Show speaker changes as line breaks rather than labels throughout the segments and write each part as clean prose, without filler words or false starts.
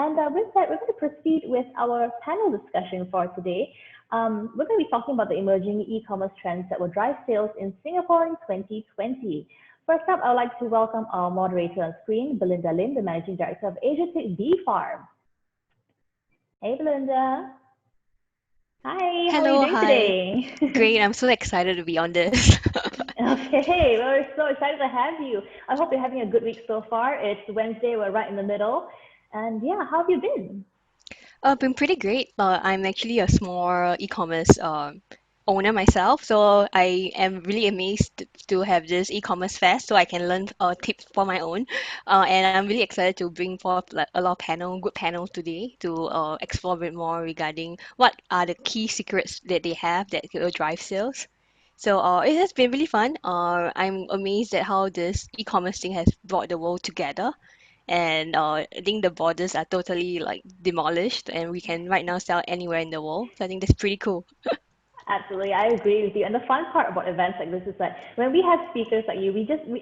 And with that, we're going to proceed with our panel discussion for today. We're going to be talking about the emerging e-commerce trends that will drive sales in Singapore in 2020. First up, I would like to welcome our moderator on screen, Belinda Lim, the Managing Director of Asiatic Bee Farm. Hey, Belinda. Hi, how are you
Hello,
doing
hi.
today?
Great, I'm so excited to be on this.
Okay, well, we're so excited to have you. I hope you're having a good week so far. It's Wednesday, we're right in the middle. And yeah, how have you been?
Been pretty great. I'm actually a small e-commerce owner myself, so I am really amazed to have this e-commerce fest so I can learn tips for my own. And I'm really excited to bring forth like a lot of good panels today to explore a bit more regarding what are the key secrets that they have that will drive sales. So it has been really fun. I'm amazed at how this e-commerce thing has brought the world together. And I think the borders are totally like demolished, and we can right now sell anywhere in the world. So I think that's pretty cool.
Absolutely, I agree with you. And the fun part about events like this is that when we have speakers like you,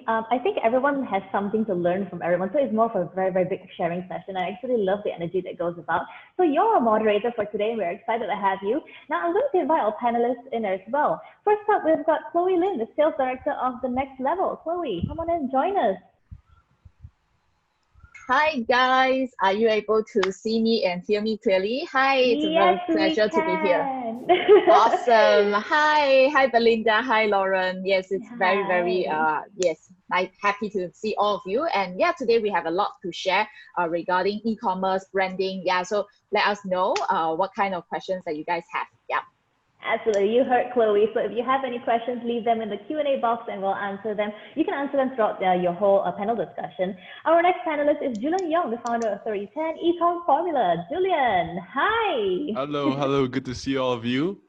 I think everyone has something to learn from everyone. So it's more of a very, very big sharing session. I actually love the energy that goes about. So you're a moderator for today, and we're excited to have you. Now I'm going to invite our panelists in as well. First up, we've got Chloe Lin, the sales director of The Next Level. Chloe, come on in, join us.
Hi guys, are you able to see me and hear me clearly? Hi, it's a
Yes,
real
we
pleasure to be here.
can.
Awesome. Hi Belinda. Hi Lauren. Yes, it's very
Hi.
yes, happy to see all of you. And yeah, today we have a lot to share regarding e-commerce branding. Yeah, so let us know what kind of questions that you guys have. Yeah.
Absolutely, you heard Chloe. So if you have any questions, leave them in the Q&A box and we'll answer them. You can answer them throughout your whole panel discussion. Our next panelist is Julian Yong, the founder of 3010 Ecom Formula. Julian, hi.
Hello. Good to see all of you.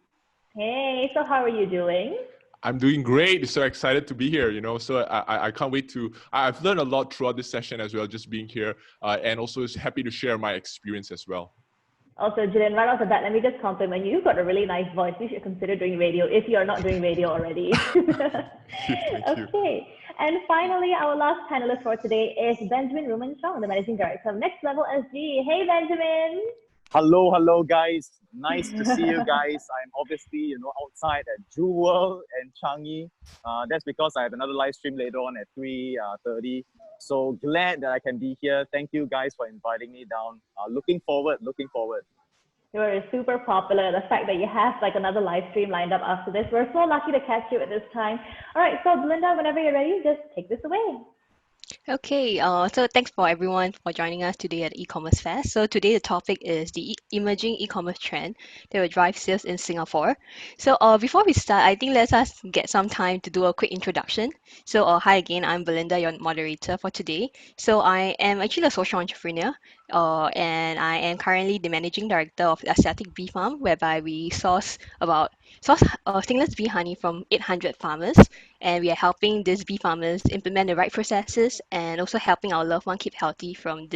Hey, so how are you doing?
I'm doing great. So excited to be here, So I can't wait to. I've learned a lot throughout this session as well, just being here, and also is happy to share my experience as well.
Also, Julian, right off the bat, let me just compliment you. You've got a really nice voice. You should consider doing radio if you're not doing radio already.
Thank you.
Okay. And finally, our last panelist for today is Benjamin Reuben Chong, the Managing Director of Next Level SG. Hey, Benjamin.
Hello, guys. Nice to see you guys. I'm obviously, outside at Jewel and Changi. That's because I have another live stream later on at 3:30. So glad that I can be here. Thank you guys for inviting me down. Looking forward.
You're super popular. The fact that you have like another live stream lined up after this, we're so lucky to catch you at this time. All right, so Belinda, whenever you're ready, just take this away.
Okay, so thanks for everyone for joining us today at e-commerce fest. So today the topic is the emerging e-commerce trend that will drive sales in Singapore. So before we start, I think let's us get some time to do a quick introduction. So hi again, I'm Belinda, your moderator for today. So I am actually a social entrepreneur, and I am currently the managing director of the Asiatic bee farm, whereby we source stingless bee honey from 800 farmers, and we are helping these bee farmers implement the right processes and also helping our loved one keep healthy from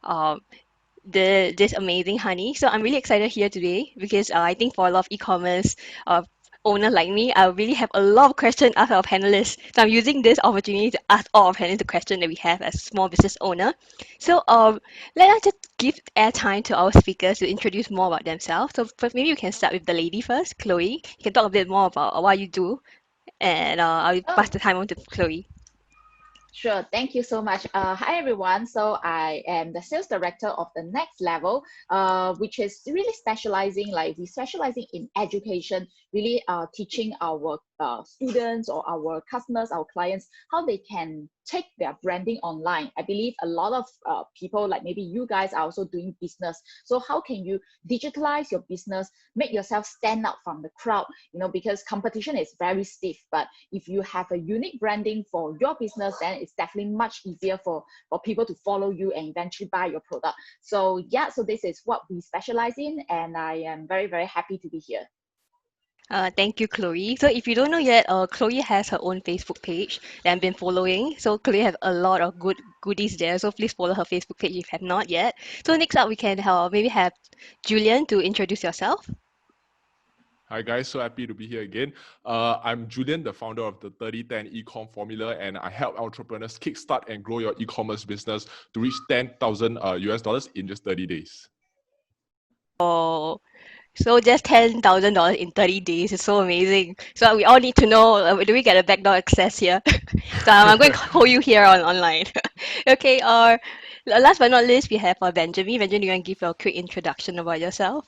uh, this amazing honey. So I'm really excited here today because I think for a lot of e-commerce owner like me, I really have a lot of questions asked our panelists. So I'm using this opportunity to ask all our panelists the question that we have as small business owner. So let us just give airtime to our speakers to introduce more about themselves. So first, maybe you can start with the lady first, Chloe. You can talk a bit more about what you do, and I'll pass
Oh,
the time on to Chloe.
sure. Thank you so much. Hi, everyone. So I am the sales director of the Next Level, which is really we specializing in education, really teaching our students or our customers, our clients, how they can take their branding online. I believe a lot of people, like maybe you guys, are also doing business. So how can you digitalize your business, make yourself stand out from the crowd, because competition is very stiff. But if you have a unique branding for your business, then it's definitely much easier for people to follow you and eventually buy your product. So yeah, so this is what we specialize in, and I am very, very happy to be here.
Thank you, Chloe. So if you don't know yet, Chloe has her own Facebook page that I've been following. So Chloe has a lot of good goodies there. So please follow her Facebook page if you have not yet. So next up, we can maybe have Julian to introduce yourself.
Hi guys, so happy to be here again. I'm Julian, the founder of the 3010 Ecom Formula, and I help entrepreneurs kickstart and grow your e-commerce business to reach 10,000 US dollars in just 30 days.
Oh, so just $10,000 in 30 days is so amazing. So we all need to know, do we get a backdoor access here? So I'm going to hold you here online. Okay, last but not least, we have Benjamin. Benjamin, do you want to give a quick introduction about yourself?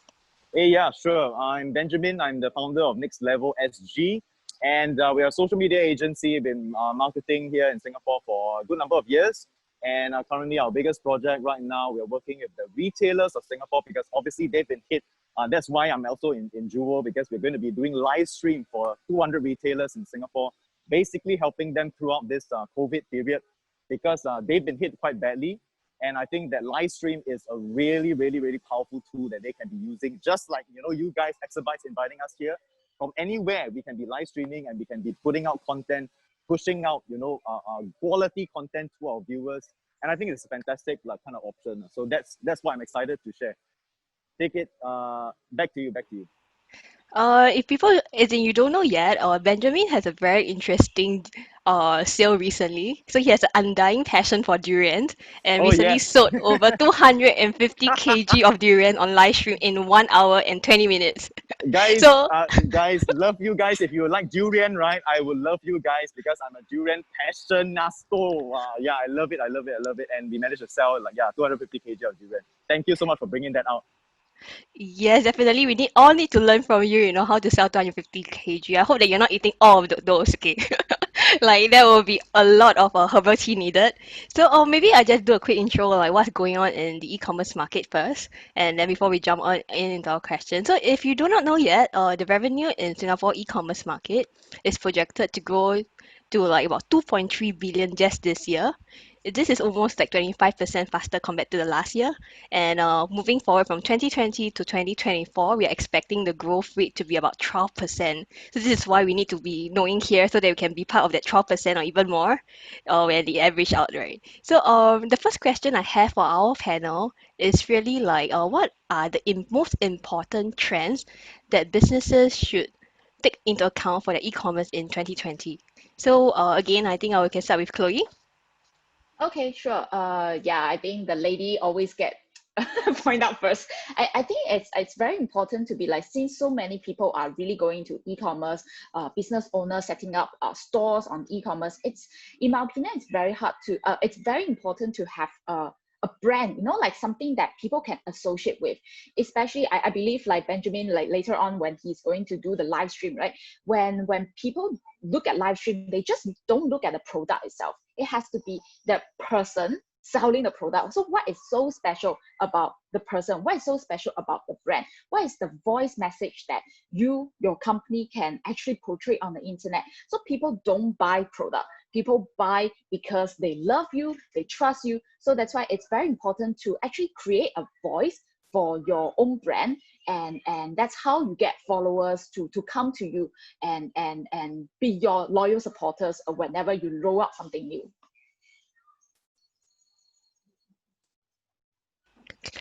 Hey, yeah, sure. I'm Benjamin. I'm the founder of Next Level SG. And we are a social media agency, been marketing here in Singapore for a good number of years. And currently our biggest project right now, we're working with the retailers of Singapore because obviously they've been hit. That's why I'm also in Jewel, because we're going to be doing live stream for 200 retailers in Singapore, basically helping them throughout this COVID period because they've been hit quite badly. And I think that live stream is a really, really, really powerful tool that they can be using. Just like, you guys, Exabytes, inviting us here. From anywhere, we can be live streaming and we can be putting out content, pushing out, quality content to our viewers. And I think it's a fantastic kind of option. So that's what I'm excited to share. Take it back to you.
If people, as in you don't know yet, Benjamin has a very interesting sale recently. So he has an undying passion for durians and
Oh,
recently
yes.
sold over 250 kg of durian on live stream in 1 hour and 20 minutes.
Guys,
So
love you guys. If you like durian, right, I would love you guys because I'm a durian passionasto. Yeah, I love it. And we managed to sell 250 kg of durian. Thank you so much for bringing that out.
yes, definitely. We all need to learn from you, how to sell 250 kg. I hope that you're not eating all of those, okay? Like there will be a lot of herbal tea needed. So maybe I just do a quick intro, like what's going on in the e-commerce market first, and then before we jump on into our question. So if you do not know yet, the revenue in Singapore e-commerce market is projected to grow to like about 2.3 billion just this year. This is almost like 25% faster compared to the last year. And moving forward from 2020 to 2024, we are expecting the growth rate to be about 12%. So this is why we need to be knowing here so that we can be part of that 12% or even more when the average out, right? So the first question I have for our panel is really like, what are the most important trends that businesses should take into account for their e-commerce in 2020? So again, I think I can start with Chloe.
Okay, sure. Yeah, I think the lady always get point out first. I think it's very important to be like, since so many people are really going to e-commerce, business owners setting up stores on e-commerce, in my opinion, it's very hard to, it's very important to have a brand, like something that people can associate with. Especially, I believe like Benjamin, like later on when he's going to do the live stream, right? When people look at live stream, they just don't look at the product itself. It has to be the person selling the product. So what is so special about the person? What is so special about the brand? What is the voice message that your company can actually portray on the internet? So people don't buy product. People buy because they love you, they trust you. So that's why it's very important to actually create a voice for your own brand, and that's how you get followers to come to you and be your loyal supporters whenever you roll out something new.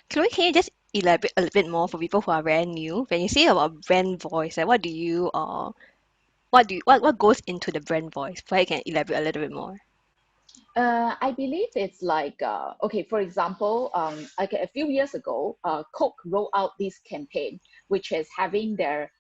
Chloe, can you just elaborate a little bit more for people who are very new? When you say about brand voice, like what goes into the brand voice? If you can elaborate a little bit more.
I believe it's like, okay, for example, like a few years ago, Coke rolled out this campaign, which is having their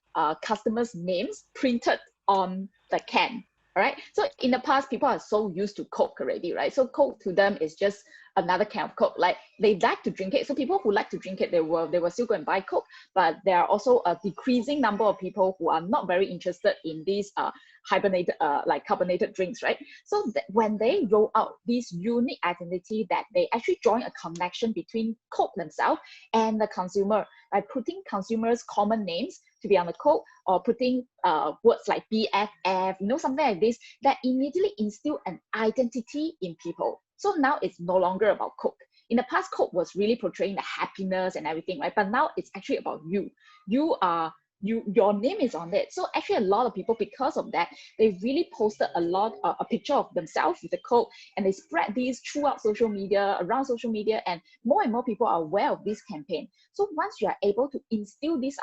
customers' names printed on the can. All right. So in the past, people are so used to Coke already, right? So Coke to them is just another can of Coke. Like they like to drink it. So people who like to drink it, they will still go and buy Coke. But there are also a decreasing number of people who are not very interested in these hibernated, like carbonated drinks, right? So when they roll out this unique identity, that they actually join a connection between Coke themselves and the consumer by putting consumers' common names to be on the Coke, or putting words like BFF, something like this, that immediately instill an identity in people. So now it's no longer about Coke. In the past, Coke was really portraying the happiness and everything, right? But now it's actually about you. Your name is on it. So actually a lot of people, because of that, they really posted a picture of themselves with the Coke, and they spread these throughout social media, around social media, and more people are aware of this campaign. So once you are able to instill this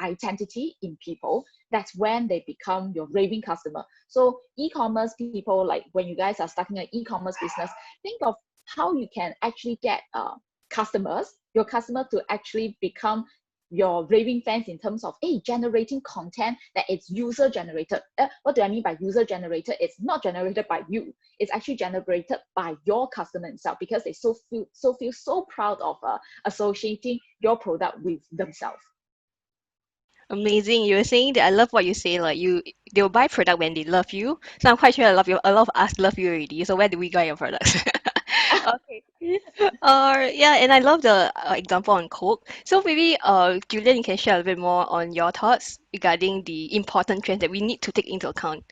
identity in people, that's when they become your raving customer. So e-commerce people, like when you guys are starting an e-commerce business, think of how you can actually get your customer to actually become your raving fans in terms of generating content that it's user generated. What do I mean by user generated? It's not generated by you. It's actually generated by your customer itself, because they feel so proud of associating your product with themselves.
Amazing. You were saying that I love what you say, like they will buy product when they love you. So I'm quite sure a lot of us love you already. So where do we get your products? Okay. Yeah, and I love the example on Coke. So maybe Julian, you can share a little bit more on your thoughts regarding the important trends that we need to take into account.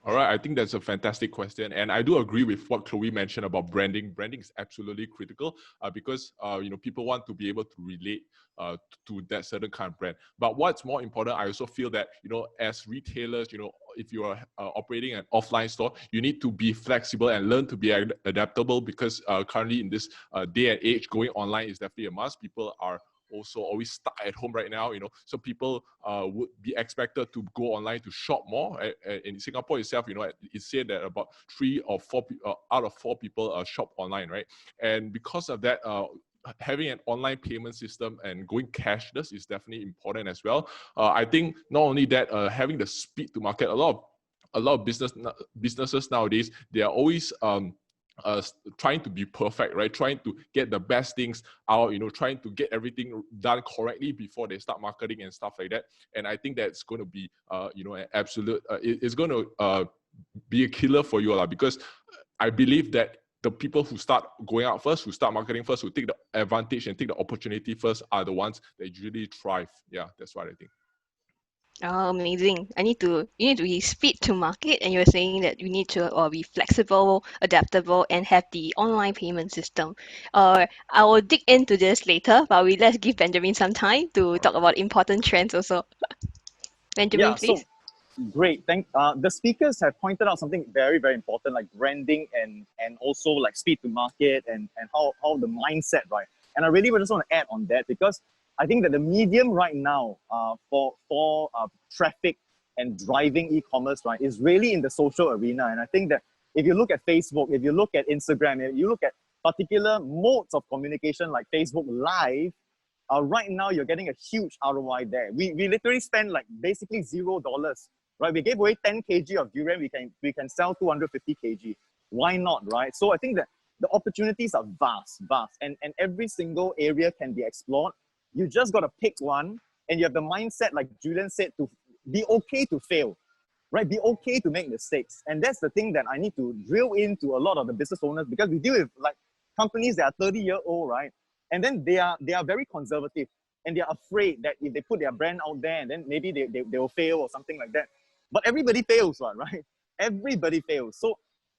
All right, I think that's a fantastic question, and I do agree with what Chloe mentioned about branding. Branding is absolutely critical because people want to be able to relate to that certain kind of brand. But what's more important, I also feel that as retailers, if you are operating an offline store, you need to be flexible and learn to be adaptable, because currently in this day and age, going online is definitely a must. People are also always stuck at home right now, so people would be expected to go online to shop more. In Singapore itself, it's said that about 3 or 4 out of 4 people shop online, right? And because of that, having an online payment system and going cashless is definitely important as well. I think not only that, having the speed to market, a lot of businesses nowadays, they are always trying to be perfect, right? Trying to get the best things out, trying to get everything done correctly before they start marketing and stuff like that. And I think that's going to be, an absolute, it's going to be a killer for you all, because I believe that the people who start going out first, who start marketing first, who take the advantage and take the opportunity first, are the ones that usually thrive. Yeah, that's what I think.
Oh, amazing. You need to be speed to market, and you're saying that you need to be flexible, adaptable, and have the online payment system. I will dig into this later, but let's give Benjamin some time to talk about important trends also. Benjamin,
Yeah,
please.
so great. The speakers have pointed out something very, very important, like branding and also like speed to market and how the mindset, right? And I really just want to add on that, because I think that the medium right now for traffic and driving e-commerce, right, is really in the social arena. And I think that if you look at Facebook, if you look at Instagram, if you look at particular modes of communication like Facebook Live, right now you're getting a huge ROI there. We literally spend like basically $0, right? We gave away 10 kg of durian, we can sell 250 kg. Why not, right? So I think that the opportunities are vast, and every single area can be explored. You just got to pick one, and you have the mindset, like Julian said, to be okay to fail, right? Be okay to make mistakes. And that's the thing that I need to drill into a lot of the business owners, because we deal with like companies that are 30-year-old, right? And then they are very conservative, and they're afraid that if they put their brand out there, and then maybe they will fail or something like that. But everybody fails, right? Everybody fails.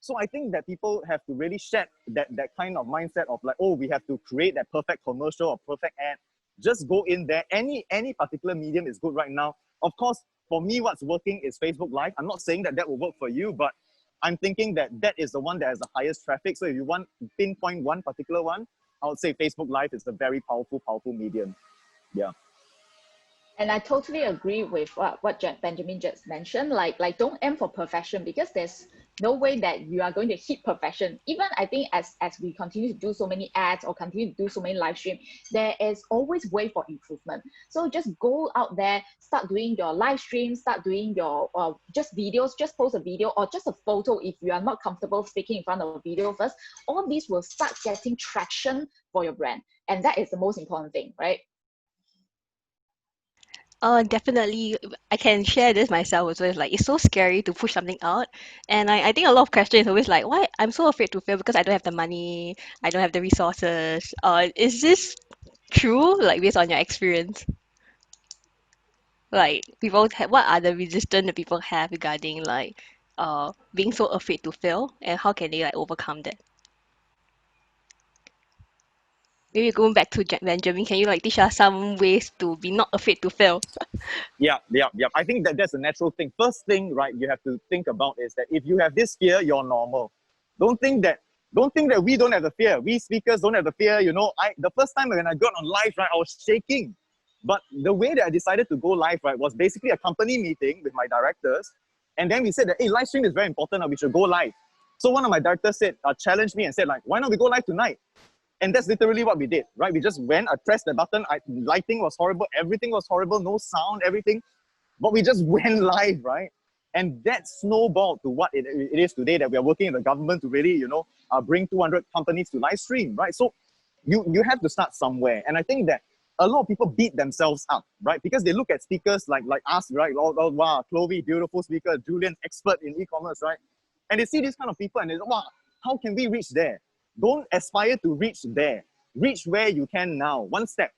So I think that people have to really shed that kind of mindset of like, oh, we have to create that perfect commercial or perfect ad. Just go in there. Any particular medium is good right now. Of course, for me, what's working is Facebook Live. I'm not saying that will work for you, but I'm thinking that is the one that has the highest traffic. So if you want to pinpoint one particular one, I would say Facebook Live is a very powerful medium. Yeah.
And I totally agree with what Benjamin just mentioned. Like don't aim for perfection, because there's no way that you are going to hit perfection. Even I think as we continue to do so many ads or continue to do so many live stream, there is always way for improvement. So just go out there, start doing your live stream, start doing your just videos, just post a video or just a photo if you are not comfortable speaking in front of a video first. All these will start getting traction for your brand. And that is the most important thing, right?
Definitely. I can share this myself as well. It's like it's so scary to push something out. And I think a lot of questions is always like, why I'm so afraid to fail because I don't have the money, I don't have the resources. Is this true, like based on your experience? Like what are the resistance that people have regarding like being so afraid to fail, and how can they like overcome that? Maybe going back to Benjamin, can you like teach us some ways to be not afraid to fail?
Yeah. I think that's a natural thing. First thing, right, you have to think about is that if you have this fear, you're normal. Don't think that we don't have the fear. We speakers don't have the fear. The first time when I got on live, right, I was shaking. But the way that I decided to go live, right, was basically a company meeting with my directors. And then we said that, hey, live stream is very important, we should go live. So one of my directors said, challenged me and said, like, why not we go live tonight? And that's literally what we did, right? We just went, I pressed the button, lighting was horrible, everything was horrible, no sound, everything. But we just went live, right? And that snowballed to what it is today, that we are working in the government to really, bring 200 companies to live stream, right? So you have to start somewhere. And I think that a lot of people beat themselves up, right? Because they look at speakers like us, right? Oh, wow, Chloe, beautiful speaker, Julian, expert in e-commerce, right? And they see these kind of people and they say, wow, how can we reach there? Don't aspire to reach there. Reach where you can now. One step.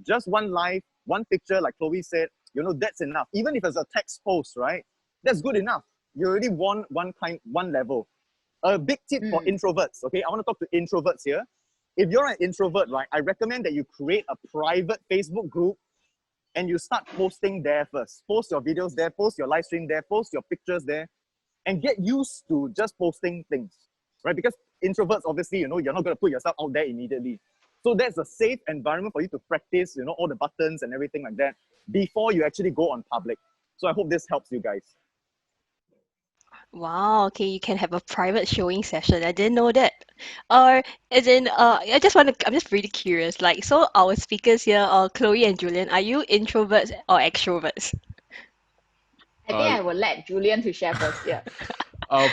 Just one live, one picture, like Chloe said, that's enough. Even if it's a text post, right? That's good enough. You already won one level. A big tip for introverts, okay? I want to talk to introverts here. If you're an introvert, right, I recommend that you create a private Facebook group and you start posting there first. Post your videos there, post your live stream there, post your pictures there, and get used to just posting things, right? Because introverts, obviously, you're not going to put yourself out there immediately. So that's a safe environment for you to practice, all the buttons and everything like that before you actually go on public. So I hope this helps you guys.
Wow, okay, you can have a private showing session. I didn't know that. Or as in, I'm just really curious. Like, so our speakers here, Chloe and Julian, are you introverts or extroverts?
I think I will let Julian to share first. Yeah.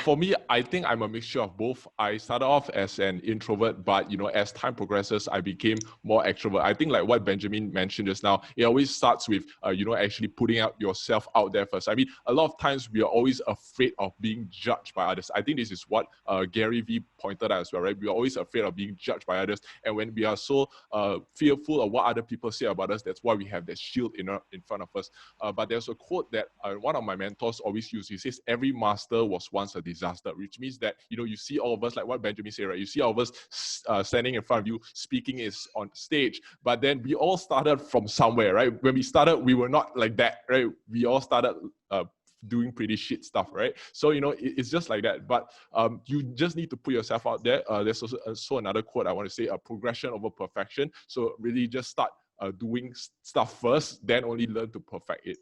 For me, I think I'm a mixture of both. I started off as an introvert, but as time progresses, I became more extrovert. I think like what Benjamin mentioned just now, it always starts with actually putting out yourself out there first. I mean, a lot of times we are always afraid of being judged by others. I think this is what Gary Vee pointed out as well, right? We are always afraid of being judged by others, and when we are so fearful of what other people say about us, that's why we have that shield in front of us. But there's a quote that one of my mentors always used. He says, "Every master was once a disaster," which means that you see all of us, like what Benjamin said, right? You see all of us standing in front of you, speaking is on stage, but then we all started from somewhere, right? When we started, we were not like that, right? We all started doing pretty shit stuff, right? So it's just like that. But you just need to put yourself out there. There's also another quote I want to say: a progression over perfection. So really just start doing stuff first, then only learn to perfect it.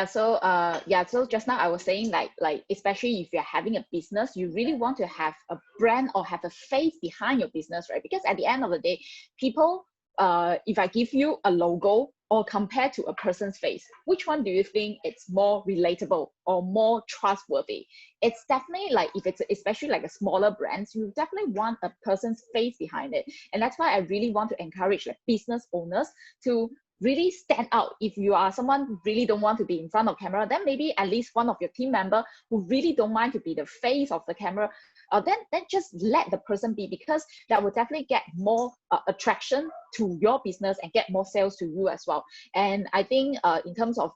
So just now I was saying like especially if you're having a business, you really want to have a brand or have a face behind your business, right? Because at the end of the day, people, if I give you a logo or compare to a person's face, which one do you think it's more relatable or more trustworthy? It's definitely like, if it's especially like a smaller brands, you definitely want a person's face behind it. And that's why I really want to encourage like business owners to really stand out. If you are someone who really don't want to be in front of camera, then maybe at least one of your team member who really don't mind to be the face of the camera, then just let the person be, because that will definitely get more attraction to your business and get more sales to you as well. And I think in terms of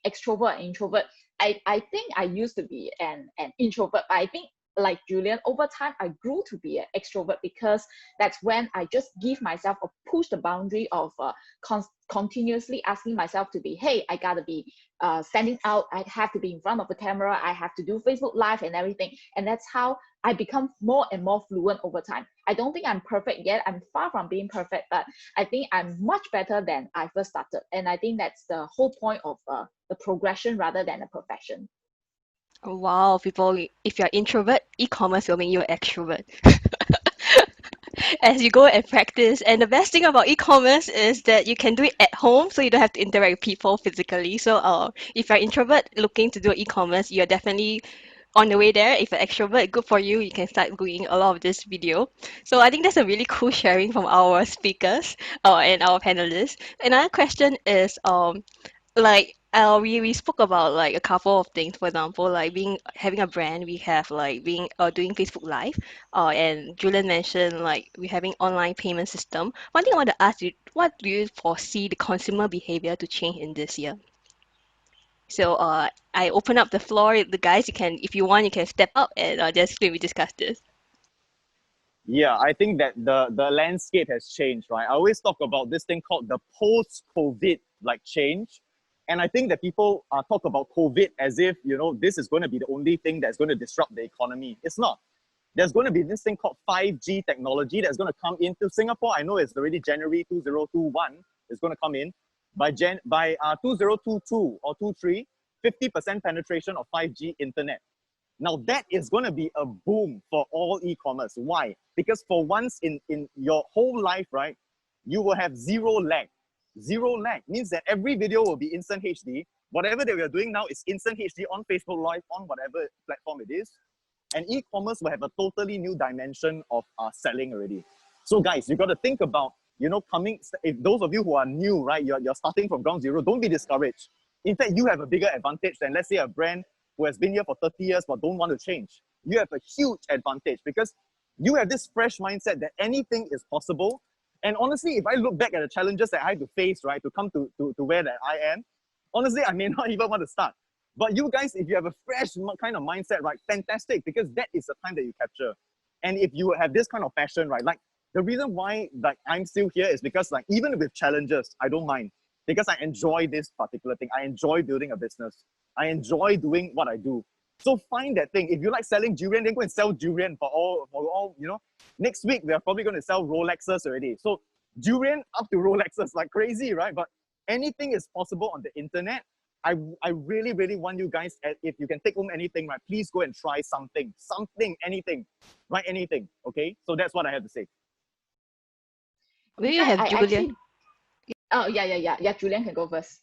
extrovert and introvert, I think I used to be an introvert, but I think like Julian, over time, I grew to be an extrovert, because that's when I just give myself or push the boundary of continuously asking myself to be, hey, I gotta be standing out. I have to be in front of the camera. I have to do Facebook Live and everything. And that's how I become more and more fluent over time. I don't think I'm perfect yet. I'm far from being perfect, but I think I'm much better than I first started. And I think that's the whole point of the progression rather than a perfection.
Wow, people, if you're introvert, e-commerce will make you an extrovert. As you go and practice. And the best thing about e-commerce is that you can do it at home, so you don't have to interact with people physically. So if you're introvert looking to do e-commerce, you're definitely on the way there. If you're extrovert, good for you. You can start doing a lot of this video. So I think that's a really cool sharing from our speakers and our panelists. Another question is we spoke about like a couple of things. For example, like having a brand, we have like being doing Facebook Live, and Julian mentioned like we having online payment system. One thing I want to ask you, what do you foresee the consumer behavior to change in this year? So I open up the floor. The guys, you can, if you want, you can step up and just maybe discuss this.
Yeah, I think that the landscape has changed, right? I always talk about this thing called the post-COVID like change. And I think that people talk about COVID as if, this is going to be the only thing that's going to disrupt the economy. It's not. there's going to be this thing called 5G technology that's going to come into Singapore. I know it's already January 2021. It's going to come in. By 2022 or 23, 50% penetration of 5G internet. Now that is going to be a boom for all e-commerce. Why? Because for once in your whole life, right, you will have zero lag. Zero lag means that every video will be instant HD. Whatever that we are doing now is instant HD on Facebook Live, on whatever platform it is. And e-commerce will have a totally new dimension of selling already. So guys, you got to think about, you know, if those of you who are new, right, you're starting from ground zero, don't be discouraged. In fact, you have a bigger advantage than, let's say, a brand who has been here for 30 years but don't want to change. You have a huge advantage because you have this fresh mindset that anything is possible. And honestly, if I look back at the challenges that I had to face, right, to come to where that I am, honestly, I may not even want to start. But you guys, if you have a fresh kind of mindset, right, fantastic, because that is the time that you capture. And if you have this kind of passion, right, like the reason why like I'm still here is because like even with challenges, I don't mind because I enjoy this particular thing. I enjoy building a business. I enjoy doing what I do. So find that thing. If you like selling durian, then go and sell durian for all, you know. Next week, we are probably going to sell Rolexes already. So durian up to Rolexes, like crazy, right? But anything is possible on the internet. I really, really want you guys, if you can take home anything, right, please go and try something, anything, right, anything, okay? So that's what I have to say.
Will you have Julian?
Oh, yeah, Julian can go first.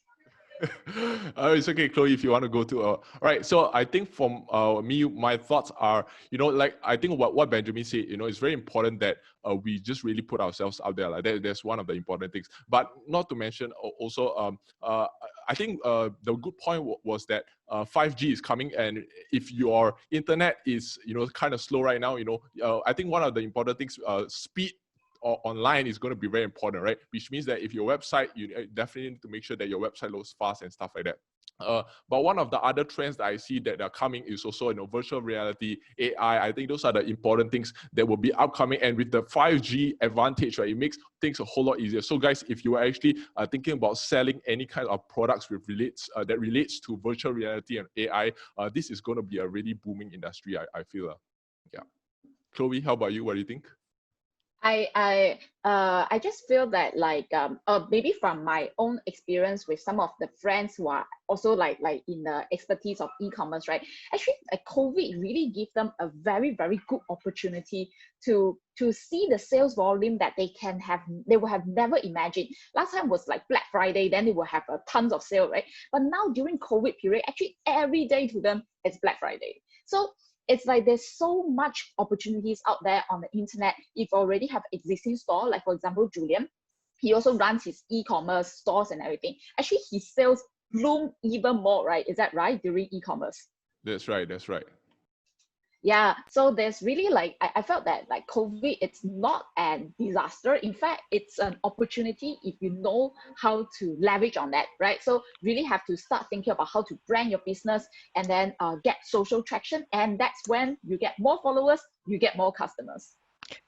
It's okay, Chloe, if you want to go to all right. So I think from me, my thoughts are, you know, like I think what Benjamin said, you know, it's very important that we just really put ourselves out there. Like that's one of the important things. But not to mention also, I think the good point was that 5G is coming, and if your internet is, you know, kind of slow right now, you know, I think one of the important things, speed online is going to be very important, right? Which means that if your website, you definitely need to make sure that your website loads fast and stuff like that. But one of the other trends that I see that are coming is also, you know, virtual reality, AI. I think those are the important things that will be upcoming. And with the 5G advantage, right, it makes things a whole lot easier. So guys, if you are actually thinking about selling any kind of products that relates to virtual reality and AI, this is going to be a really booming industry, I feel. Yeah. Chloe, how about you? What do you think?
I just feel that like maybe from my own experience with some of the friends who are also like in the expertise of e-commerce, right? Actually, COVID really gave them a very, very good opportunity to see the sales volume that they would have never imagined. Last time was like Black Friday, then they will have tons of sale, right? But now during COVID period, actually every day to them it's Black Friday. So it's like there's so much opportunities out there on the internet. If you already have existing store, like for example, Julian, he also runs his e-commerce stores and everything. Actually, his sales bloom even more, right? Is that right, during e-commerce?
That's right, that's right.
Yeah, so there's really like, I felt that like COVID, it's not a disaster. In fact, it's an opportunity if you know how to leverage on that, right? So really have to start thinking about how to brand your business and then get social traction. And that's when you get more followers, you get more customers.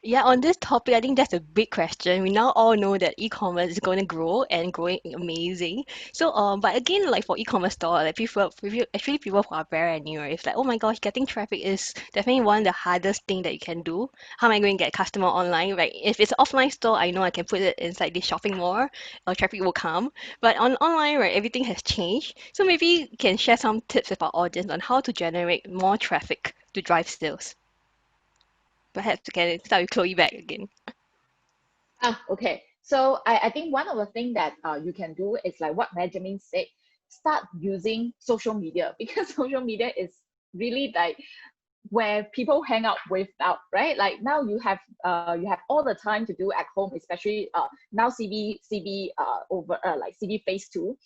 Yeah, on this topic, I think that's a big question. We now all know that e-commerce is going to grow and growing amazing. So, but again, like for e-commerce store, like people who are very new, it's like, oh my gosh, getting traffic is definitely one of the hardest thing that you can do. How am I going to get customer online? Right? If it's an offline store, I know I can put it inside the shopping mall, traffic will come. But on online, right, everything has changed. So maybe you can share some tips with our audience on how to generate more traffic to drive sales. Perhaps we can start with Chloe back again.
Okay. So I think one of the things that you can do is like what Benjamin said, start using social media, because social media is really like where people hang out without, right? Like now you have all the time to do at home, especially now CB over like CB phase 2,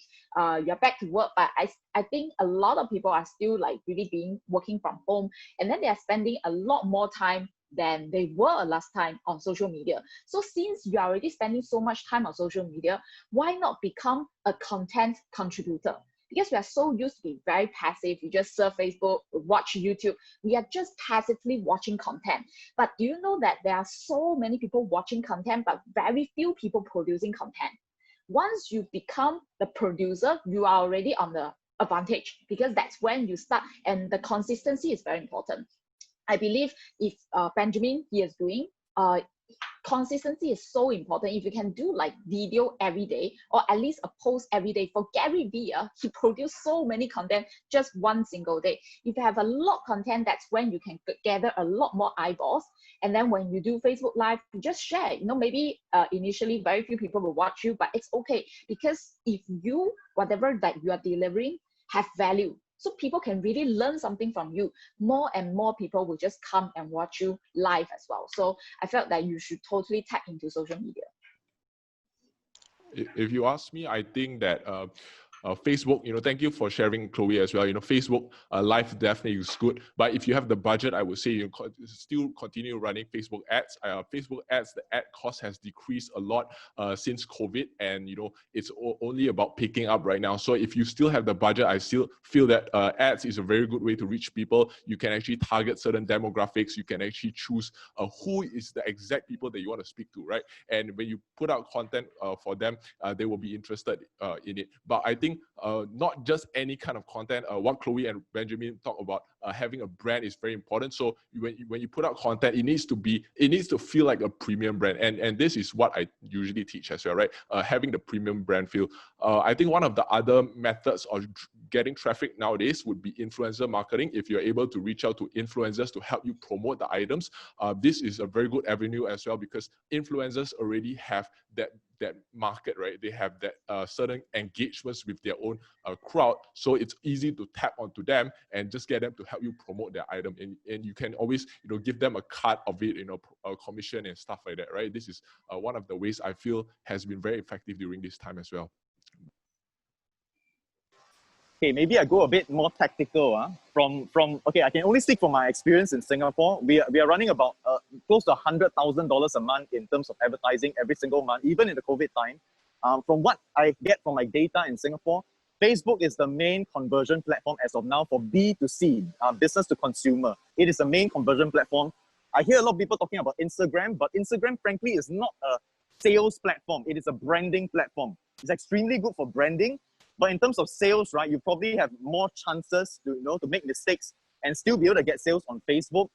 you're back to work, but I think a lot of people are still like really working from home, and then they are spending a lot more time than they were last time on social media. So since you're already spending so much time on social media, why not become a content contributor? Because we are so used to being very passive. You just surf Facebook, watch YouTube. We are just passively watching content. But do you know that there are so many people watching content, but very few people producing content? Once you become the producer, you are already on the advantage, because that's when you start, and the consistency is very important. I believe if Benjamin he is doing, consistency is so important. If you can do like video every day or at least a post every day. For Gary Vee, he produced so many content just one single day. If you have a lot of content, that's when you can gather a lot more eyeballs. And then when you do Facebook Live, you just share. You know, maybe initially very few people will watch you, but it's okay, because if you, whatever that you are delivering, have value, so people can really learn something from you, more and more people will just come and watch you live as well. So I felt that you should totally tap into social media.
If you ask me, I think that Facebook, thank you for sharing, Chloe, as well. Facebook Live definitely is good, but if you have the budget, I would say you still continue running Facebook ads. Facebook ads, the ad cost has decreased a lot since COVID, and it's only about picking up right now. So if you still have the budget, I still feel that ads is a very good way to reach people. You can actually target certain demographics. You can actually choose who is the exact people that you want to speak to, right? And when you put out content for them, they will be interested in it. But I think not just any kind of content. What Chloe and Benjamin talk about, having a brand is very important. So when you put out content, it needs to feel like a premium brand, and this is what I usually teach as well, right? Having the premium brand feel. I think one of the other methods of getting traffic nowadays would be influencer marketing. If you're able to reach out to influencers to help you promote the items, this is a very good avenue as well, because influencers already have that market, right? They have that certain engagements with their own crowd, so it's easy to tap onto them and just get them to help you promote their item, and you can always give them a cut of it, a commission and stuff like that, right? This is one of the ways I feel has been very effective during this time as well.
Okay, maybe I go a bit more tactical. Okay, I can only speak from my experience in Singapore. We are running about close to $100,000 a month in terms of advertising every single month, even in the COVID time. From what I get from my data in Singapore, Facebook is the main conversion platform as of now for B2C, business to consumer. It is the main conversion platform. I hear a lot of people talking about Instagram, but Instagram, frankly, is not a sales platform. It is a branding platform. It's extremely good for branding. But in terms of sales, right, you probably have more chances to make mistakes and still be able to get sales on Facebook.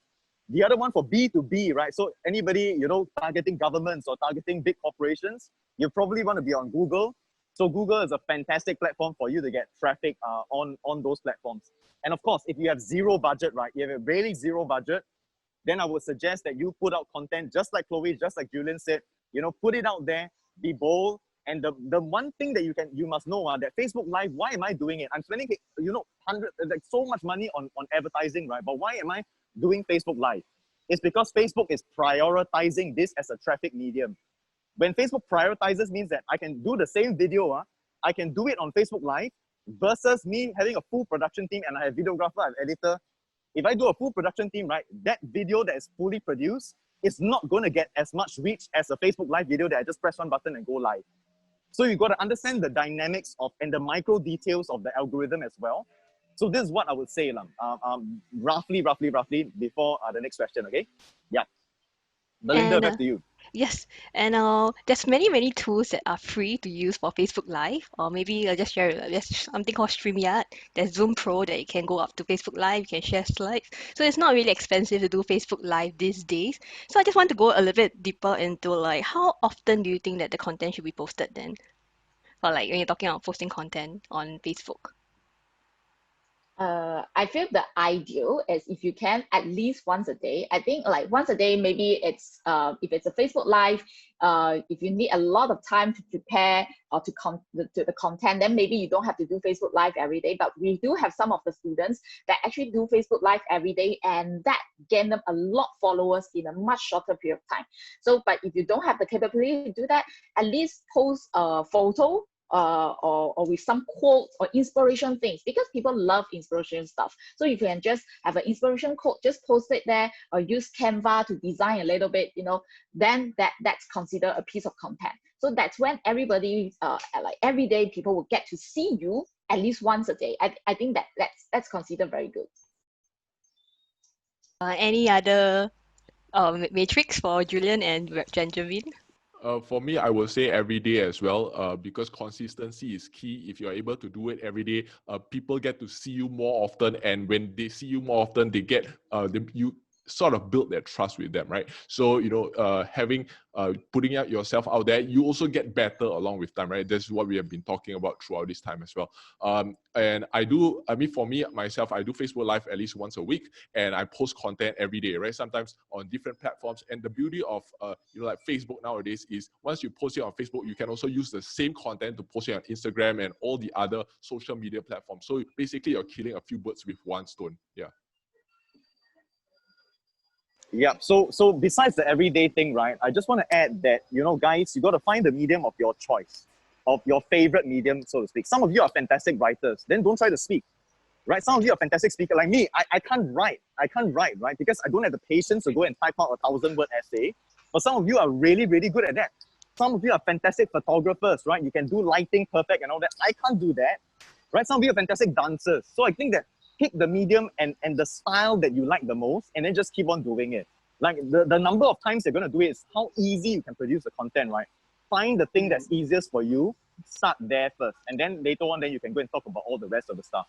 The other one for B2B, right? So anybody, targeting governments or targeting big corporations, you probably want to be on Google. So Google is a fantastic platform for you to get traffic on those platforms. And of course, if you have zero budget, right, you have a really zero budget, then I would suggest that you put out content just like Chloe, just like Julian said, put it out there, be bold. And the one thing that you must know that Facebook Live, why am I doing it? I'm spending so much money on advertising, right? But why am I doing Facebook Live? It's because Facebook is prioritizing this as a traffic medium. When Facebook prioritizes means that I can do the same video, I can do it on Facebook Live versus me having a full production team and I have videographer, I have editor. If I do a full production team, right, that video that is fully produced is not going to get as much reach as a Facebook Live video that I just press one button and go live. So you've got to understand the dynamics and the micro details of the algorithm as well. So this is what I would say, roughly before the next question, okay? Yeah. Belinda, back to you.
Yes, and there's many tools that are free to use for Facebook Live, or maybe I'll just share. There's something called StreamYard. There's Zoom Pro that you can go up to Facebook Live. You can share slides, so it's not really expensive to do Facebook Live these days. So I just want to go a little bit deeper into like how often do you think that the content should be posted then, or like when you're talking about posting content on Facebook?
I feel the ideal is if you can at least once a day. I think like once a day, maybe it's if it's a Facebook Live, if you need a lot of time to prepare or to the content, then maybe you don't have to do Facebook Live every day. But we do have some of the students that actually do Facebook Live every day, and that gain them a lot of followers in a much shorter period of time. So, but if you don't have the capability to do that, at least post a photo or with some quotes or inspiration things, because people love inspiration stuff. So you can just have an inspiration quote, just post it there, or use Canva to design a little bit, then that's considered a piece of content. So that's when everybody, like every day, people will get to see you at least once a day. I think that's considered very good.
Any other matrix for Julian and Benjamin?
For me, I will say every day as well, because consistency is key. If you're able to do it every day, people get to see you more often, and when they see you more often, they get sort of build that trust with them, right? So, putting out yourself out there, you also get better along with time, right? That's what we have been talking about throughout this time as well. And for me, myself, I do Facebook Live at least once a week, and I post content every day, right? Sometimes on different platforms. And the beauty of, like Facebook nowadays is once you post it on Facebook, you can also use the same content to post it on Instagram and all the other social media platforms. So basically, you're killing a few birds with one stone. Yeah.
Yeah. So besides the everyday thing, right? I just want to add that, guys, you got to find the medium of your choice, of your favorite medium, so to speak. Some of you are fantastic writers. Then don't try to speak, right? Some of you are fantastic speakers. Like me, I can't write. Right? Because I don't have the patience to go and type out a 1,000-word essay. But some of you are really, really good at that. Some of you are fantastic photographers, right? You can do lighting perfect and all that. I can't do that, right? Some of you are fantastic dancers. So I think that pick the medium and the style that you like the most, and then just keep on doing it. Like the number of times you're going to do it is how easy you can produce the content, right? Find the thing that's easiest for you, start there first, and then later on, then you can go and talk about all the rest of the stuff.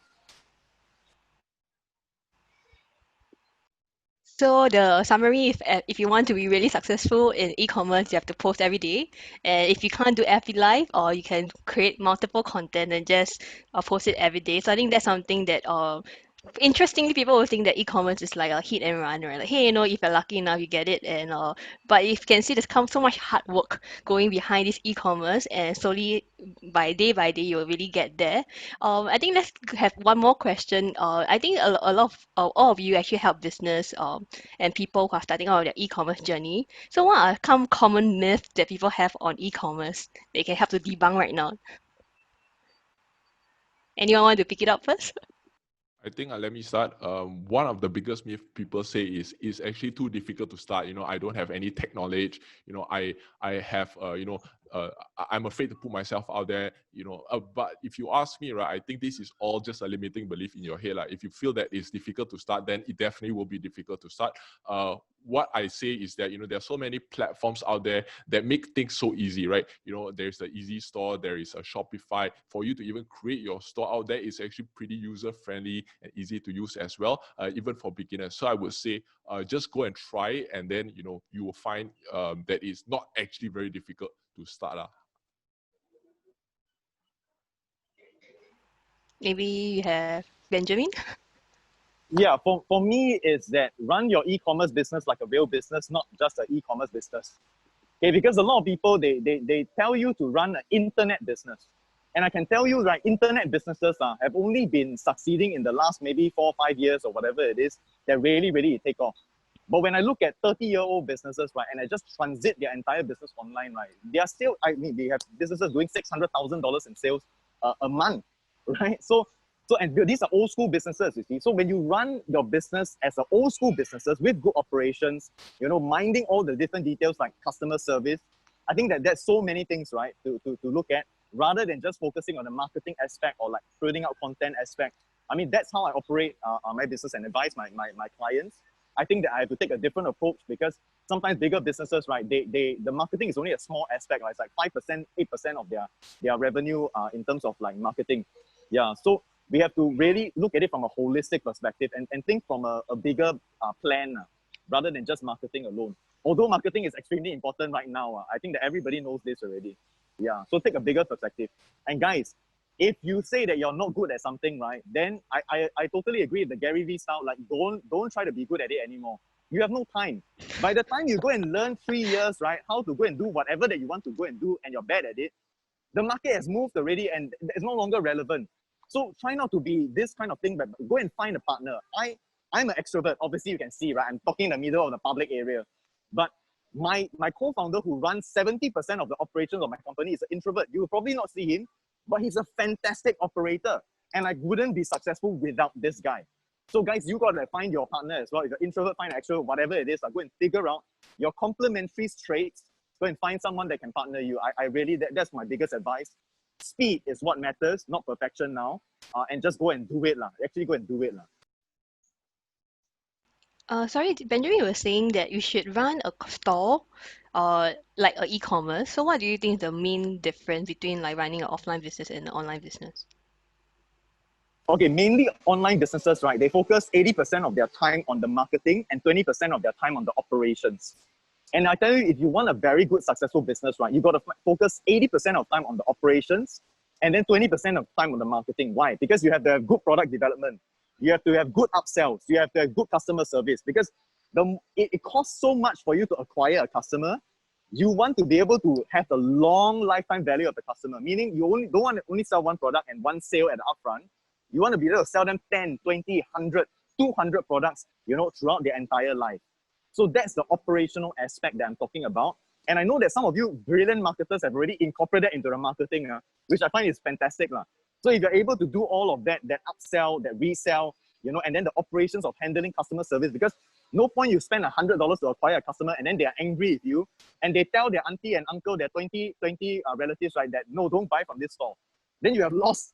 So the summary, if you want to be really successful in e-commerce, you have to post every day. And if you can't do FB Live, or you can create multiple content and just post it every day. So I think that's something that interestingly, people will think that e-commerce is like a hit and run, right? Like, hey, if you're lucky enough, you get it. And but you can see there's come so much hard work going behind this e-commerce, and slowly by day, you'll really get there. I think let's have one more question. I think a lot of all of you actually help business and people who are starting out their e-commerce journey. So what are some common myths that people have on e-commerce they can help to debunk right now? Anyone want to pick it up first?
I think let me start. One of the biggest myth people say is it's actually too difficult to start. I don't have any tech knowledge. I have I'm afraid to put myself out there. But if you ask me, right, I think this is all just a limiting belief in your head. Like if you feel that it's difficult to start, then it definitely will be difficult to start. What I say is that there are so many platforms out there that make things so easy, right? There's the Easy Store, there is a Shopify. For you to even create your store out there, it's actually pretty user friendly and easy to use as well, even for beginners. So I would say just go and try it, and then you will find that it's not actually very difficult to start.
Maybe you have Benjamin.
Yeah, for me, is that run your e-commerce business like a real business, not just an e-commerce business. Okay, because a lot of people, they tell you to run an internet business. And I can tell you, right, internet businesses have only been succeeding in the last maybe 4 or 5 years or whatever it is, that really take off. But when I look at 30-year-old businesses, right, and I just transit their entire business online, right, they are still, they have businesses doing $600,000 in sales a month, right? And these are old school businesses, you see. So when you run your business as an old school businesses with good operations, minding all the different details like customer service, I think that there's so many things, right, to look at, rather than just focusing on the marketing aspect or like putting out content aspect. I mean, that's how I operate my business and advise my clients. I think that I have to take a different approach, because sometimes bigger businesses, right, the marketing is only a small aspect, right? It's like 5%, 8% of their revenue in terms of like marketing. Yeah, so we have to really look at it from a holistic perspective and think from a bigger plan rather than just marketing alone. Although marketing is extremely important right now, I think that everybody knows this already. Yeah, so take a bigger perspective. And guys, if you say that you're not good at something, right, then I totally agree with the Gary Vee style. Like, don't try to be good at it anymore. You have no time. By the time you go and learn 3 years, right, how to go and do whatever that you want to go and do, and you're bad at it, the market has moved already and it's no longer relevant. So try not to be this kind of thing, but go and find a partner. I'm an extrovert. Obviously, you can see, right? I'm talking in the middle of the public area. But my co-founder, who runs 70% of the operations of my company, is an introvert. You will probably not see him, but he's a fantastic operator. And I wouldn't be successful without this guy. So guys, you got to find your partner as well. If you're introvert, find an extrovert, whatever it is, go and figure out your complementary traits. Go and find someone that can partner you. I really, that's my biggest advice. Speed is what matters, not perfection now. And just go and do it. Actually go and do it.
Sorry, Benjamin was saying that you should run a store, like a e-commerce. So what do you think is the main difference between like running an offline business and an online business?
okay, mainly online businesses, right? They focus 80% of their time on the marketing and 20% of their time on the operations. And I tell you, if you want a very good, successful business, right, you got to focus 80% of time on the operations and then 20% of time on the marketing. Why? Because you have to have good product development. You have to have good upsells. You have to have good customer service because it costs so much for you to acquire a customer. You want to be able to have the long lifetime value of the customer, meaning you don't want to only sell one product and one sale at the upfront. You want to be able to sell them 10, 20, 100, 200 products, throughout their entire life. So that's the operational aspect that I'm talking about. And I know that some of you brilliant marketers have already incorporated into the marketing, which I find is fantastic. So if you're able to do all of that upsell, that resell, and then the operations of handling customer service, because no point you spend $100 to acquire a customer and then they are angry with you and they tell their auntie and uncle, their 20 relatives, right, that no, don't buy from this store. Then you have lost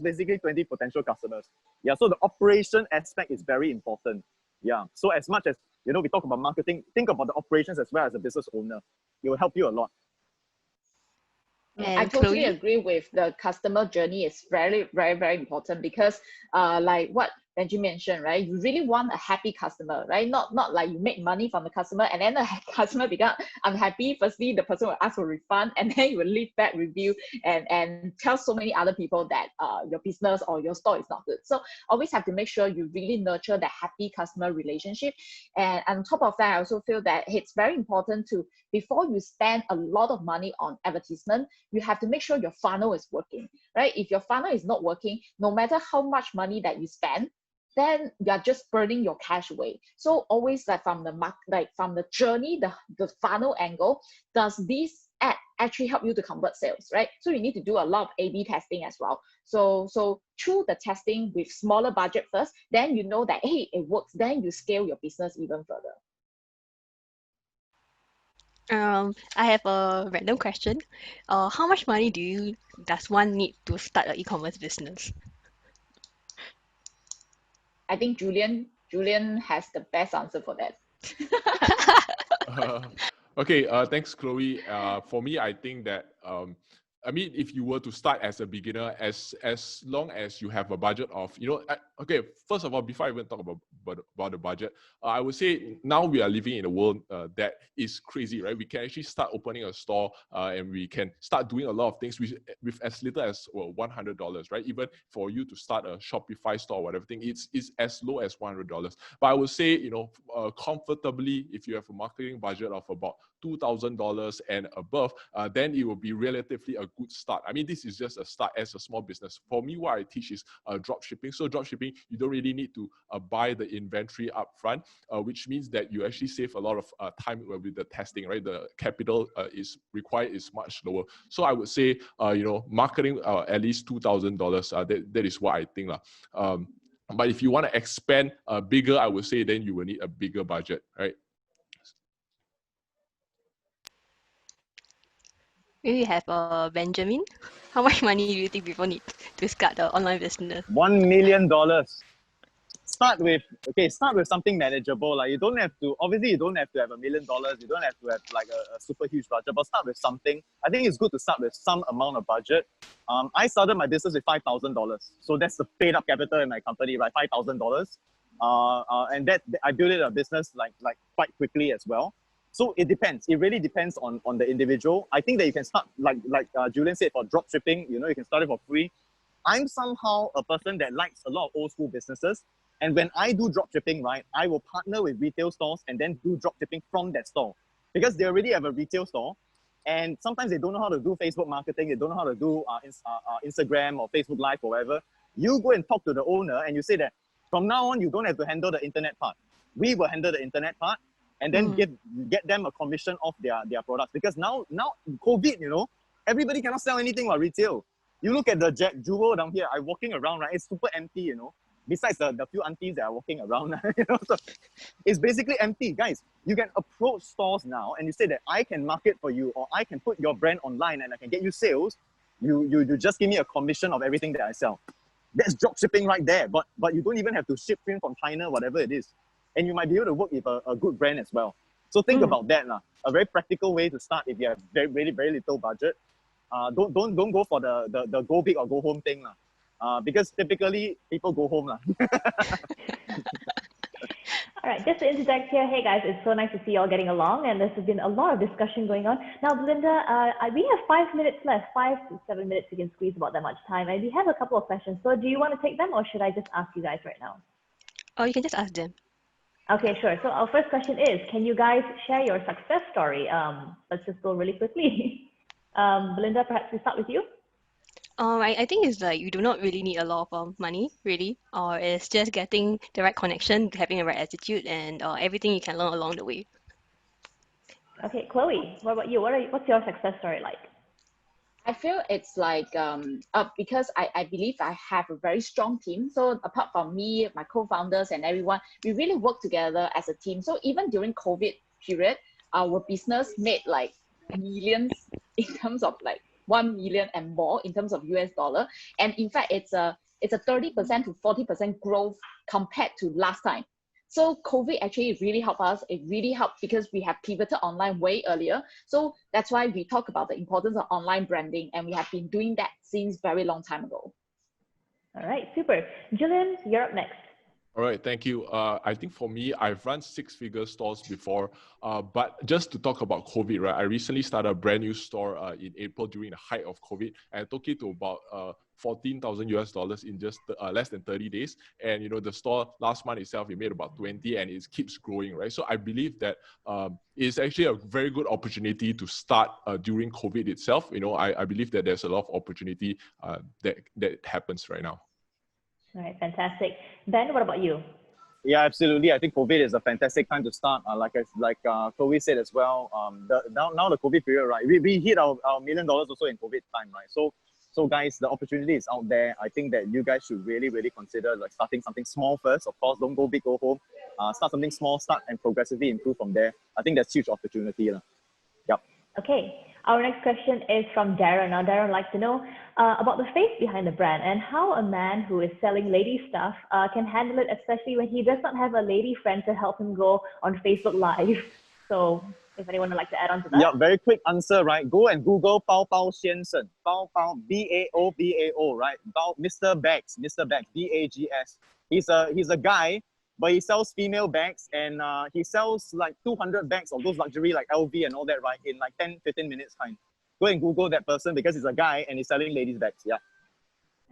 basically 20 potential customers. Yeah, so the operation aspect is very important. Yeah, so as much as, we talk about marketing, think about the operations as well as a business owner. It will help you a lot.
I
And
totally
Chloe?
agree with the customer journey is very, very, very important because like what Benji mentioned, right? You really want a happy customer, right? Not like you make money from the customer and then the customer become unhappy. Firstly, the person will ask for a refund and then you will leave bad review and tell so many other people that your business or your store is not good. So always have to make sure you really nurture the happy customer relationship. And on top of that, I also feel that it's very important to, before you spend a lot of money on advertisement, you have to make sure your funnel is working, right? If your funnel is not working, no matter how much money that you spend, then you're just burning your cash away. So always like from the journey, the funnel angle, does this ad actually help you to convert sales, right? So you need to do a lot of A/B testing as well. So through the testing with smaller budget first, then you know that, hey, it works. Then you scale your business even further.
I have a random question. How much money does one need to start an e-commerce business?
I think Julian has the best answer for that.
Okay, thanks, Chloe. For me, I think that if you were to start as a beginner, as long as you have a budget of, okay, first of all, before I even talk about the budget, I would say now we are living in a world that is crazy, right? We can actually start opening a store and we can start doing a lot of things with as little as $100, right? Even for you to start a Shopify store or whatever thing, it's as low as $100. But I would say, comfortably, if you have a marketing budget of about $2,000 and above, then it will be relatively a good start. I mean, this is just a start as a small business. For me, what I teach is drop shipping. So drop shipping, you don't really need to buy the inventory up front, which means that you actually save a lot of time with the testing, right? The capital is required is much lower. So I would say, marketing at least $2,000. That is what I think. But if you want to expand bigger, I would say then you will need a bigger budget, right?
Maybe you have Benjamin. How much money do you think people need to start the online business?
$1 million. Start with something manageable. Like you don't have to have $1 million. You don't have to have like a super huge budget, but start with something. I think it's good to start with some amount of budget. I started my business with $5,000. So that's the paid up capital in my company, right? $5,000. And that I built a business like quite quickly as well. So it depends. It really depends on the individual. I think that you can start like Julian said, for drop shipping, you can start it for free. I'm somehow a person that likes a lot of old school businesses. And when I do drop shipping, right, I will partner with retail stores and then do drop shipping from that store because they already have a retail store. And sometimes they don't know how to do Facebook marketing. They don't know how to do Instagram or Facebook Live or whatever. You go and talk to the owner and you say that from now on, you don't have to handle the internet part. We will handle the internet part and then get them a commission off their products. Because now COVID, everybody cannot sell anything while retail. You look at the Jewel down here, I'm walking around, right? It's super empty, Besides the few aunties that are walking around, so it's basically empty. Guys, you can approach stores now and you say that I can market for you or I can put your brand online and I can get you sales. You just give me a commission of everything that I sell. That's drop shipping right there. But you don't even have to ship in from China, whatever it is. And you might be able to work with a good brand as well. So think about that. A very practical way to start if you have very, very, very little budget. Don't go for the go big or go home thing. because typically people go home.
All right, just to interject here, hey guys, it's so nice to see you all getting along, and there's been a lot of discussion going on. Now, Belinda, we have 5 minutes left, 5 to 7 minutes. We can squeeze about that much time, and we have a couple of questions. So, do you want to take them, or should I just ask you guys right now?
Oh, you can just ask them.
Okay, sure. So, our first question is, can you guys share your success story? Let's just go really quickly. Belinda, perhaps we start with you.
I think it's like you do not really need a lot of money, really, or it's just getting the right connection, having the right attitude, and everything you can learn along the way.
Okay, Chloe, what about you? What's your success story like?
I feel it's like because I believe I have a very strong team. So apart from me, my co-founders and everyone, we really work together as a team. So even during COVID period, our business made like millions in terms of like 1 million and more in terms of US dollar. And in fact, it's a 30% to 40% growth compared to last time. So COVID actually really helped us. It really helped because we have pivoted online way earlier. So that's why we talk about the importance of online branding, and we have been doing that since very long time ago.
All right, super. Julian, you're up next.
All right, thank you. I think for me, I've run 6-figure stores before, but just to talk about COVID, right? I recently started a brand new store in April during the height of COVID, and I took it to about $14,000 in just less than 30 days. And you know, the store last month itself, it made about 20, and it keeps growing, right? So I believe that it's actually a very good opportunity to start during COVID itself. You know, I believe that there's a lot of opportunity that happens right now.
All right, fantastic. Ben, what about you?
Yeah, absolutely. I think COVID is a fantastic time to start. Like Chloe said as well, now the COVID period, right? We hit our $1 million also in COVID time, right? So guys, the opportunity is out there. I think that you guys should really consider like starting something small first. Of course, don't go big, go home. Start something small, start and progressively improve from there. I think that's huge opportunity. Yep.
Okay. Our next question is from Darren. Now, Darren would like to know about the face behind the brand and how a man who is selling lady stuff can handle it, especially when he does not have a lady friend to help him go on Facebook Live. So, if anyone would like to add on to that.
Yeah, very quick answer, right? Go and Google Bao Bao Xiansheng. Bao Bao, B-A-O, right? Bao, Mr. Bags, B-A-G-S. He's a guy, but he sells female bags, and he sells like 200 bags of those luxury like LV and all that, right? In like 10-15 minutes time. Go and Google that person because he's a guy and he's selling ladies' bags. Yeah.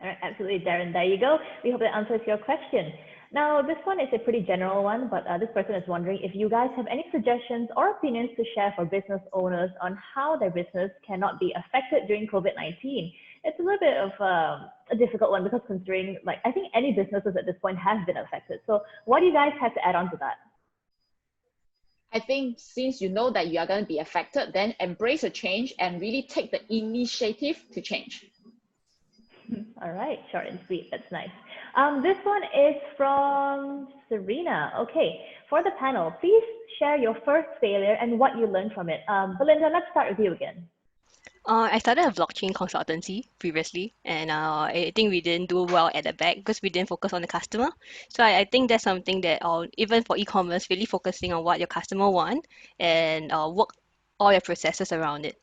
All right, absolutely, Darren. There you go. We hope that answers your question. Now, this one is a pretty general one, but this person is wondering if you guys have any suggestions or opinions to share for business owners on how their business cannot be affected during COVID-19. It's a little bit of a difficult one because considering, like, I think any businesses at this point have been affected. So what do you guys have to add on to that?
I think since you know that you are going to be affected, then embrace a change and really take the initiative to change.
All right, short and sweet. That's nice. This one is from Serena. Okay, for the panel, please share your first failure and what you learned from it. Belinda, let's start with you again.
I started a blockchain consultancy previously, and I think we didn't do well at the back because we didn't focus on the customer. So I think that's something that even for e-commerce, really focusing on what your customer want and work all your processes around it.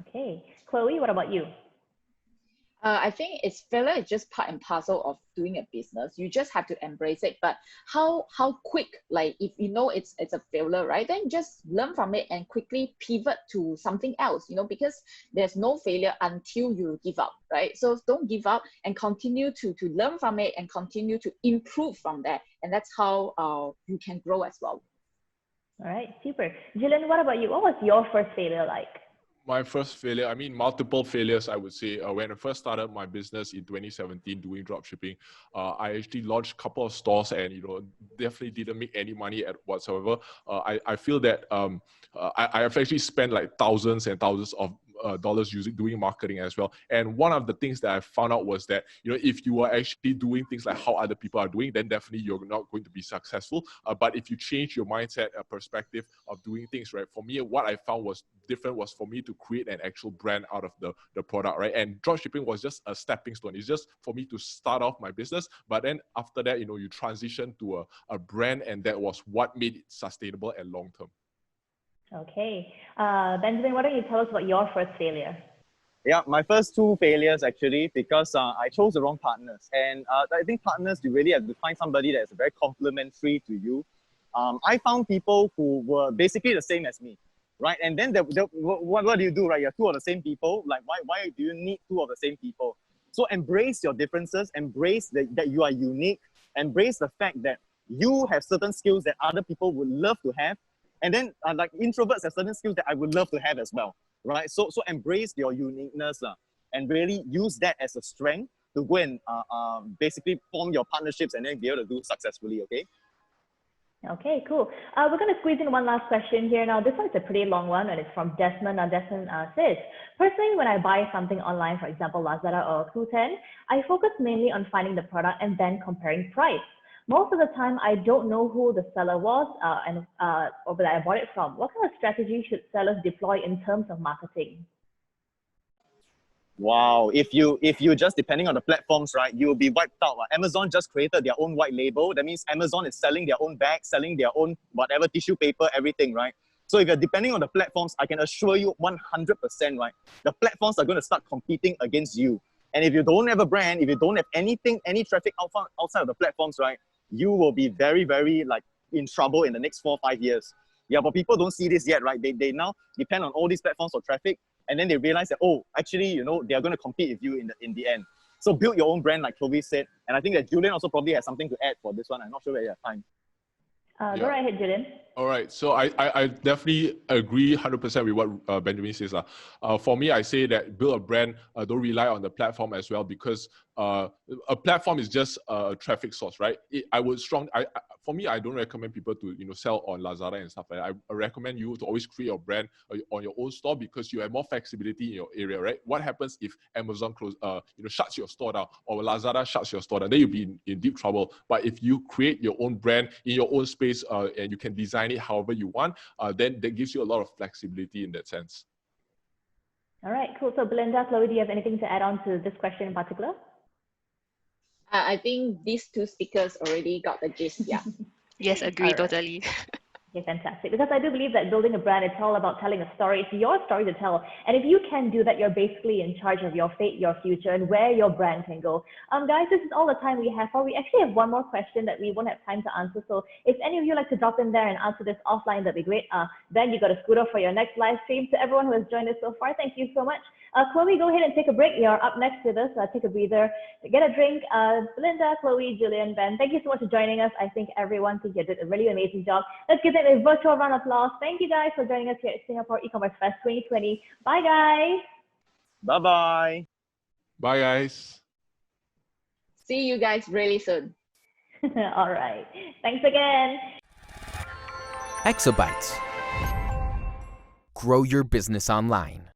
Okay, Chloe, what about you?
I think failure is just part and parcel of doing a business. You just have to embrace it. But how quick, like if you know it's a failure, right? Then just learn from it and quickly pivot to something else, you know, because there's no failure until you give up, right? So don't give up and continue to learn from it and continue to improve from there. And that's how you can grow as well.
All right, super. Julian, what about you? What was your first failure like?
My first failure, I mean, multiple failures, I would say. When I first started my business in 2017 doing dropshipping, I actually launched a couple of stores and, you know, definitely didn't make any money whatsoever. I feel that I've actually spent like thousands and thousands of dollars doing marketing as well. And one of the things that I found out was that, you know, if you are actually doing things like how other people are doing, then definitely you're not going to be successful. But if you change your mindset, perspective of doing things, right? For me, what I found was different was for me to create an actual brand out of the product, right? And dropshipping was just a stepping stone. It's just for me to start off my business. But then after that, you know, you transition to a brand, and that was what made it sustainable and long-term.
Okay. Benjamin, why don't you tell us about your first failure?
Yeah, my first two failures actually, because I chose the wrong partners. And I think partners, you really have to find somebody that's very complementary to you. I found people who were basically the same as me, right? And then what do you do, right? You're two of the same people. Like, why do you need two of the same people? So embrace your differences, embrace that you are unique, embrace the fact that you have certain skills that other people would love to have. And then like introverts have certain skills that I would love to have as well, right? So embrace your uniqueness and really use that as a strength to go and basically form your partnerships and then be able to do successfully, okay?
Okay, cool. We're going to squeeze in one last question here. Now, this one's a pretty long one, and it's from Desmond. Desmond says, personally, when I buy something online, for example, Lazada or Qoo10, I focus mainly on finding the product and then comparing price. Most of the time, I don't know who the seller was or where I bought it from. What kind of strategy should sellers deploy in terms of marketing?
Wow, if you just depending on the platforms, right, you'll be wiped out. Amazon just created their own white label. That means Amazon is selling their own bags, selling their own whatever, tissue paper, everything, right? So if you're depending on the platforms, I can assure you 100%, right, the platforms are going to start competing against you. And if you don't have a brand, if you don't have anything, any traffic outside of the platforms, right, you will be very, very like in trouble in the next 4 or 5 years. Yeah, but people don't see this yet, right? They now depend on all these platforms for traffic. And then they realize that, oh, actually, you know, they are going to compete with you in the end. So build your own brand, like Chloe said. And I think that Julian also probably has something to add for this one. I'm not sure whether you have time.
Go right ahead, Julian.
All right, so I definitely agree 100% with what Benjamin says. For me, I say that build a brand, don't rely on the platform as well, because a platform is just a traffic source, right? For me, I don't recommend people to sell on Lazada and stuff like that. I recommend you to always create your brand on your own store, because you have more flexibility in your area, right? What happens if Amazon shuts your store down, or Lazada shuts your store down? Then you'll be in deep trouble. But if you create your own brand in your own space and you can design it however you want, then that gives you a lot of flexibility in that sense.
All right, cool. So Belinda, Chloe, do you have anything to add on to this question in particular?
I think these two speakers already got the gist. Yeah.
Yes, agree,
All right.
totally.
Okay, fantastic. Because I do believe that building a brand, it's all about telling a story. It's your story to tell. And if you can do that, you're basically in charge of your fate, your future, and where your brand can go. Guys, this is all the time we have for. We actually have one more question that we won't have time to answer. So if any of you like to drop in there and answer this offline, that'd be great. Then you got a scooter for your next live stream. To everyone who has joined us so far, thank you so much. Chloe, go ahead and take a break. You're up next with us. Take a breather, get a drink. Belinda, Chloe, Julian, Ben, thank you so much for joining us. I think everyone did a really amazing job. Let's give them a virtual round of applause. Thank you guys for joining us here at Singapore eCommerce Fest 2020. Bye, guys.
Bye-bye.
Bye, guys.
See you guys really soon.
All right. Thanks again.
Exabytes. Grow your business online.